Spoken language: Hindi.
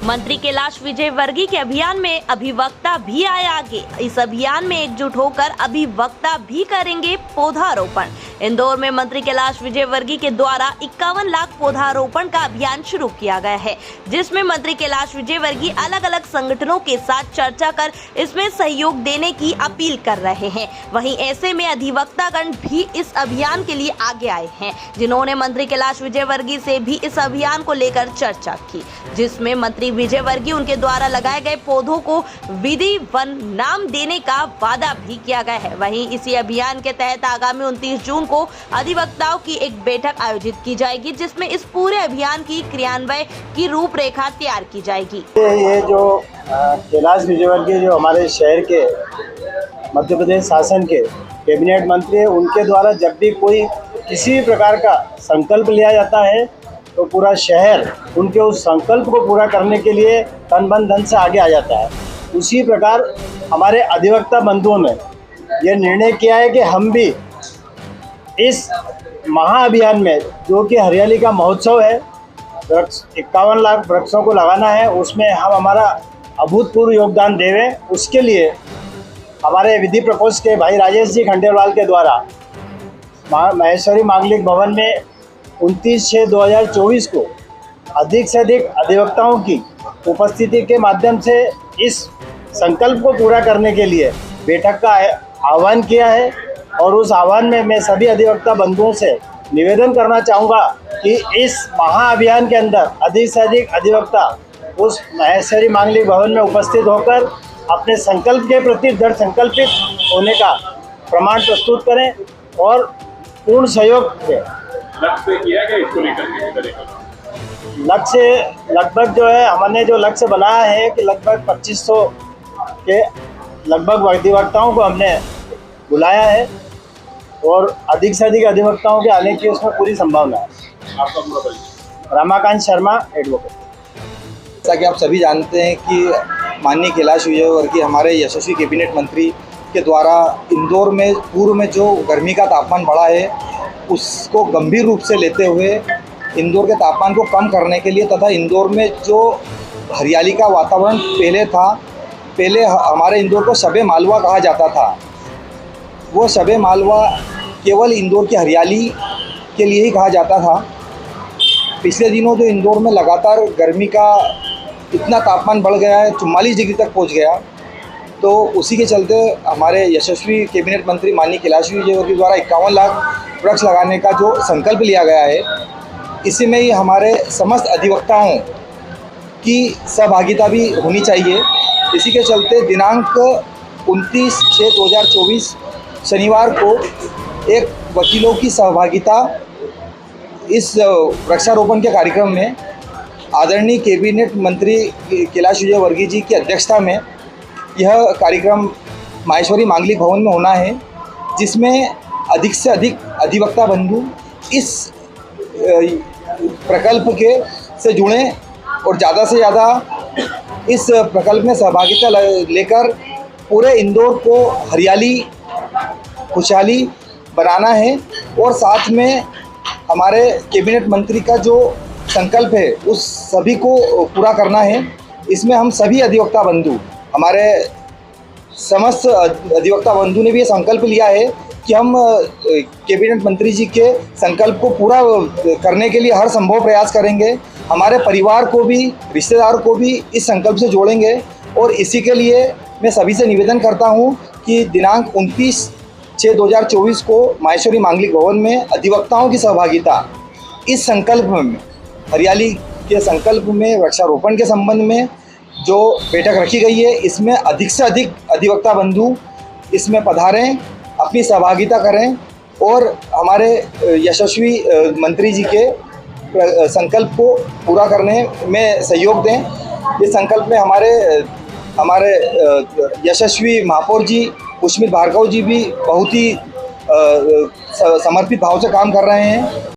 मंत्री कैलाश विजयवर्गीय के अभियान में अभिवक्ता भी आए आगे। इस अभियान में एकजुट होकर अभिवक्ता भी करेंगे पौधारोपण। इंदौर में मंत्री कैलाश विजयवर्गीय के द्वारा 51 लाख पौधारोपण का अभियान शुरू किया गया है, जिसमें मंत्री कैलाश विजयवर्गीय अलग अलग संगठनों के साथ चर्चा कर इसमें सहयोग देने की अपील कर रहे हैं। वहीं ऐसे में अधिवक्तागण भी इस अभियान के लिए आगे आए हैं, जिन्होंने मंत्री कैलाश विजयवर्गीय से भी इस अभियान को लेकर चर्चा की, जिसमें मंत्री विजयवर्गीय उनके द्वारा लगाए गए पौधों को विधिवन नाम देने का वादा भी किया गया है। वहीं इसी अभियान के तहत आगामी 29 जून को अधिवक्ताओं की एक बैठक आयोजित की जाएगी, जिसमें इस पूरे अभियान की क्रियान्वयन की रूपरेखा तैयार की जाएगी। ये जो कैलाश विजयवर्गीय जो हमारे शहर के मध्य प्रदेश शासन के कैबिनेट मंत्री है, उनके द्वारा जब भी कोई किसी भी प्रकार का संकल्प लिया जाता है तो पूरा शहर उनके उस संकल्प को पूरा करने के लिए तन मन धन से आगे आ जाता है। उसी प्रकार हमारे अधिवक्ता बंधुओं ने यह निर्णय किया है कि हम भी इस महाअभियान में, जो कि हरियाली का महोत्सव है, 51 लाख वृक्षों को लगाना है, उसमें हम हमारा अभूतपूर्व योगदान देवें। उसके लिए हमारे विधि प्रकोष्ठ के भाई राजेश जी खंडेलवाल के द्वारा महेश्वरी मांगलिक भवन में 29/6/2024 को अधिक से अधिक अधिवक्ताओं की उपस्थिति के माध्यम से इस संकल्प को पूरा करने के लिए बैठक का आह्वान किया है। और उस आह्वान में मैं सभी अधिवक्ता बंधुओं से निवेदन करना चाहूँगा कि इस महाअभियान के अंदर अधिक से अधिक अधिवक्ता उस महेश्वरी मांगलिक भवन में उपस्थित होकर अपने संकल्प के प्रति दृढ़ संकल्पित होने का प्रमाण प्रस्तुत करें और पूर्ण सहयोग दें। लक्ष्य किया गया इसको लेकर लक्ष्य लगभग जो है, हमने जो लक्ष्य बनाया है कि लगभग 2500 के लगभग अधिवक्ताओं को हमने बुलाया है और अधिक से अधिक अधिवक्ताओं के आने की उसमें पूरी संभावना है। आपका पूरा परिचय? रमाकांत शर्मा, एडवोकेट। जैसा कि आप सभी जानते हैं कि माननीय कैलाश विजयवर्गीय हमारे यशस्वी कैबिनेट मंत्री के द्वारा इंदौर में पूर्व में जो गर्मी का तापमान बढ़ा है उसको गंभीर रूप से लेते हुए इंदौर के तापमान को कम करने के लिए तथा इंदौर में जो हरियाली का वातावरण पहले हमारे इंदौर को शबे मालवा कहा जाता था, वो शबे मालवा केवल इंदौर की हरियाली के लिए ही कहा जाता था। पिछले दिनों जो इंदौर में लगातार गर्मी का इतना तापमान बढ़ गया है, 44 डिग्री तक पहुंच गया, तो उसी के चलते हमारे यशस्वी कैबिनेट मंत्री माननीय कैलाश विजयवर्गीय द्वारा 51 लाख वृक्ष लगाने का जो संकल्प लिया गया है, इसी में ही हमारे समस्त अधिवक्ताओं की सहभागिता भी होनी चाहिए। इसी के चलते दिनांक 29/6/2024 शनिवार को एक वकीलों की सहभागिता इस वृक्षारोपण के कार्यक्रम में आदरणीय कैबिनेट मंत्री कैलाश विजयवर्गीय जी की अध्यक्षता में यह कार्यक्रम महेश्वरी मांगलिक भवन में होना है, जिसमें अधिक से अधिक अधिवक्ता बंधु इस प्रकल्प के से जुड़ें और ज़्यादा से ज़्यादा इस प्रकल्प में सहभागिता लेकर पूरे इंदौर को हरियाली खुशहाली बनाना है। और साथ में हमारे कैबिनेट मंत्री का जो संकल्प है उस सभी को पूरा करना है। इसमें हम सभी अधिवक्ता बंधु, हमारे समस्त अधिवक्ता बंधु ने भी ये संकल्प लिया है कि हम कैबिनेट मंत्री जी के संकल्प को पूरा करने के लिए हर संभव प्रयास करेंगे। हमारे परिवार को भी, रिश्तेदार को भी इस संकल्प से जोड़ेंगे। और इसी के लिए मैं सभी से निवेदन करता हूं कि दिनांक 29/6/2024 को महेश्वरी मांगलिक भवन में अधिवक्ताओं की सहभागिता इस संकल्प में, हरियाली के संकल्प में, वृक्षारोपण के संबंध में जो बैठक रखी गई है, इसमें अधिक से अधिक अधिवक्ता बंधु इसमें पधारें, अपनी सहभागिता करें और हमारे यशस्वी मंत्री जी के संकल्प को पूरा करने में सहयोग दें। इस संकल्प में हमारे यशस्वी महापौर जी पुष्मित भार्गव जी भी बहुत ही समर्पित भाव से काम कर रहे हैं।